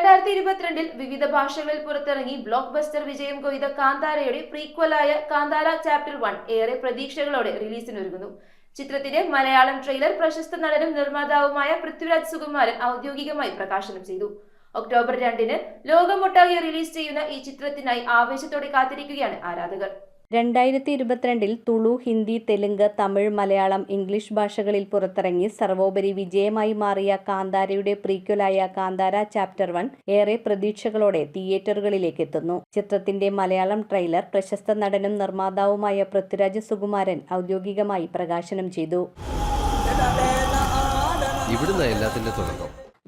2022 വിവിധ ഭാഷകളിൽ പുറത്തിറങ്ങി ബ്ലോക്ക് ബസ്റ്റർ വിജയം കൊയ്ത കാന്താരയുടെ പ്രീക്വലായ കാന്താര ചാപ്റ്റർ 1 ഏറെ പ്രതീക്ഷകളോടെ റിലീസിനൊരുങ്ങുന്നു. ചിത്രത്തിന്റെ മലയാളം ട്രെയിലർ പ്രശസ്ത നടനും നിർമ്മാതാവുമായ പൃഥ്വിരാജ് സുകുമാരൻ ഔദ്യോഗികമായി പ്രകാശനം ചെയ്തു. ഒക്ടോബർ 2-ന് ലോകമൊട്ടാകെ റിലീസ് ചെയ്യുന്ന ഈ ചിത്രത്തിനായി ആവേശത്തോടെ കാത്തിരിക്കുകയാണ് ആരാധകർ. 2022 തുളു, ഹിന്ദി, തെലുങ്ക്, തമിഴ്, മലയാളം, ഇംഗ്ലീഷ് ഭാഷകളിൽ പുറത്തിറങ്ങി സർവോപരി വിജയമായി മാറിയ കാന്താരയുടെ പ്രീക്വലായ കാന്താര ചാപ്റ്റർ 1 ഏറെ പ്രതീക്ഷകളോടെ തിയേറ്ററുകളിലേക്ക് എത്തുന്നു. ചിത്രത്തിന്റെ മലയാളം ട്രെയിലർ പ്രശസ്ത നടനും നിർമ്മാതാവുമായ പൃഥ്വിരാജ് സുകുമാരൻ ഔദ്യോഗികമായി പ്രകാശനം ചെയ്തു.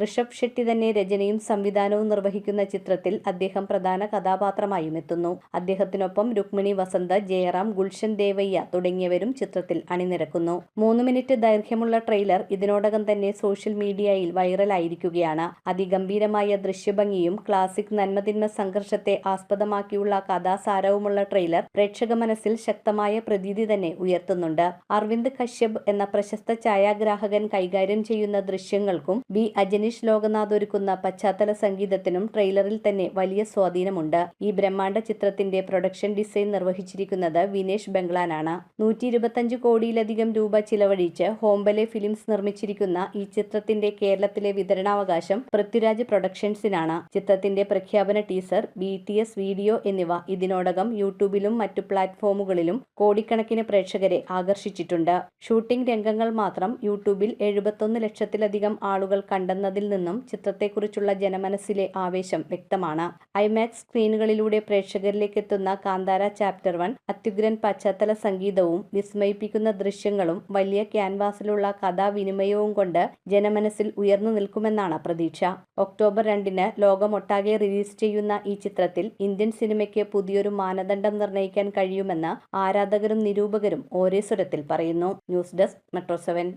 ഋഷഭ് ഷെട്ടി തന്നെ രചനയും സംവിധാനവും നിർവഹിക്കുന്ന ചിത്രത്തിൽ അദ്ദേഹം പ്രധാന കഥാപാത്രമായും എത്തുന്നു. അദ്ദേഹത്തിനൊപ്പം രുക്മിണി വസന്ത്, ജയറാം, ഗുൽഷൻ ദേവയ്യ തുടങ്ങിയവരും ചിത്രത്തിൽ അണിനിരക്കുന്നു. 3 മിനിറ്റ് ദൈർഘ്യമുള്ള ട്രെയിലർ ഇതിനോടകം തന്നെ സോഷ്യൽ മീഡിയയിൽ വൈറലായിരിക്കുകയാണ്. അതിഗംഭീരമായ ദൃശ്യഭംഗിയും ക്ലാസിക് നന്മതിന്മ സംഘർഷത്തെ ആസ്പദമാക്കിയുള്ള കഥാസാരവുമുള്ള ട്രെയിലർ പ്രേക്ഷക മനസ്സിൽ ശക്തമായ പ്രതീതി തന്നെ ഉയർത്തുന്നുണ്ട്. അരവിന്ദ് കശ്യപ് എന്ന പ്രശസ്ത ഛായാഗ്രാഹകൻ കൈകാര്യം ചെയ്യുന്ന ദൃശ്യങ്ങൾക്കും ബി അജനീഷ് ലോകനാഥ് ഒരുക്കുന്ന പശ്ചാത്തല സംഗീതത്തിനും ട്രെയിലറിൽ തന്നെ വലിയ സ്വാധീനമുണ്ട്. ഈ ബ്രഹ്മാണ്ഡ ചിത്രത്തിന്റെ പ്രൊഡക്ഷൻ ഡിസൈൻ നിർവഹിച്ചിരിക്കുന്നത് വിനേഷ് ബംഗ്ലാനാണ്. 125 കോടിയിലധികം രൂപ ചിലവഴിച്ച് ഹോംബലെ ഫിലിംസ് നിർമ്മിച്ചിരിക്കുന്ന ഈ ചിത്രത്തിന്റെ കേരളത്തിലെ വിതരണാവകാശം പൃഥ്വിരാജ് പ്രൊഡക്ഷൻസിനാണ്. ചിത്രത്തിന്റെ പ്രഖ്യാപന ടീസർ, BTS വീഡിയോ എന്നിവ ഇതിനോടകം യൂട്യൂബിലും മറ്റു പ്ലാറ്റ്ഫോമുകളിലും കോടിക്കണക്കിന് പ്രേക്ഷകരെ ആകർഷിച്ചിട്ടുണ്ട്. ഷൂട്ടിംഗ് രംഗങ്ങൾ മാത്രം യൂട്യൂബിൽ 71 ലക്ഷത്തിലധികം ആളുകൾ കണ്ടെന്നതിൽ നിന്നും ചിത്രത്തെക്കുറിച്ചുള്ള ജനമനസ്സിലെ ആവേശം വ്യക്തമാണ്. ഐമാക്സ് സ്ക്രീനുകളിലൂടെ പ്രേക്ഷകരിലേക്ക് എത്തുന്ന കാന്താര ചാപ്റ്റർ 1 അത്യുഗ്രൻ പശ്ചാത്തല സംഗീതവും വിസ്മയിപ്പിക്കുന്ന ദൃശ്യങ്ങളും വലിയ ക്യാൻവാസിലുള്ള കഥാവിനിമയവും കൊണ്ട് ജനമനസ്സിൽ ഉയർന്നു നിൽക്കുമെന്നാണ് പ്രതീക്ഷ. ഒക്ടോബർ 2-ന് ലോകമൊട്ടാകെ റിലീസ് ചെയ്യുന്ന ഈ ചിത്രത്തിൽ ഇന്ത്യൻ സിനിമയ്ക്ക് പുതിയൊരു മാനദണ്ഡം നിർണ്ണയിക്കാൻ കഴിയുമെന്ന് ആരാധകരും നിരൂപകരും ഒരേ സ്വരത്തിൽ പറയുന്നു. News desk metro 7.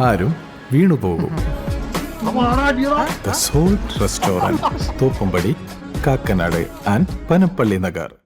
ആരും വീണുപോകും. Restaurant Thoppumpady, Kakkanad and Panampilly Nagar.